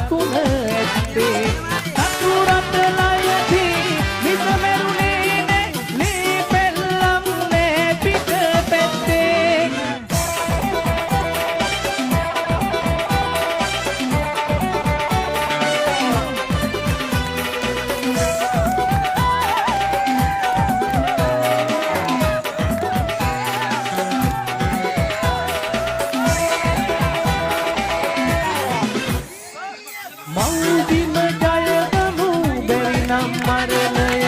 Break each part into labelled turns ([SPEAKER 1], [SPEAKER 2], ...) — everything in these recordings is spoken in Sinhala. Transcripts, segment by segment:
[SPEAKER 1] සලකුණ ඇත්තේ සතුරට ලයදී මිස මෙරුනේ නේ පෙල්ලම් නේ පිට පැත්තේ මෞබිම ජයගමු බැරි නම් මරණය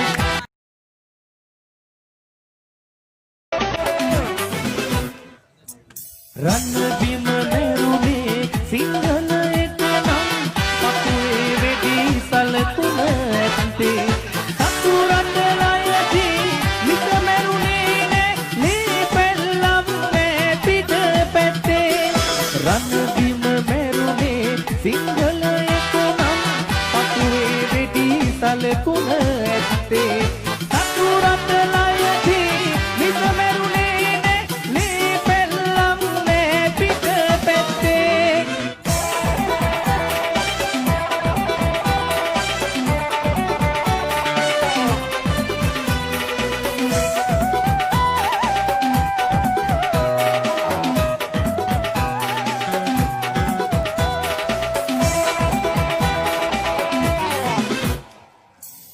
[SPEAKER 1] රණබිම මෙරුනේ සිංහල එක නම් පපුවේ වෙඩි සලකුණ ඇත්තේ සතුරට ලයදී මිස මෙරුනේ නේ පෙල්ලම් නේ පිට පැත්තේ රණබිම මෙරුනේ සිංහල සලකුණ ඇත්තේ සතුරට ලයදී මිස මෙරුනේ නේ පෙල්ලම් නේ පිට පැත්තේ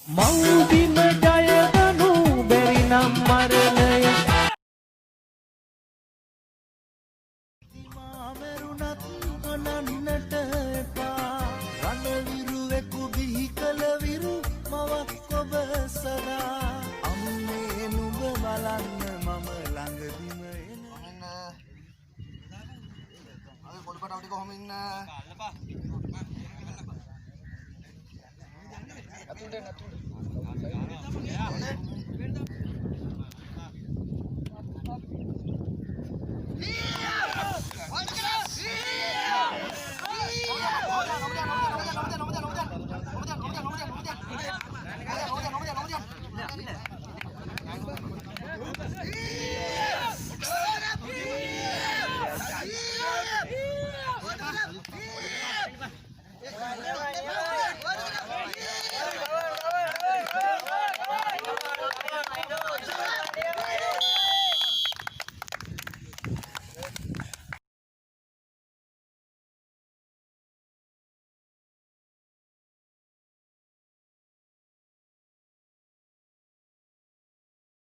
[SPEAKER 1] මෞබිම ජයගනු බැරි නම් මරණය
[SPEAKER 2] මාමරුණත් අනන්නට එපා රණවිරුවෙකු බිහි කළ විරු මවක් ඔබ සදා අම්මේ නුඹ බලන්න මම ළඟදිම එන පොඩ්ඩකට ටික කොහොම ඉන්න Natulde.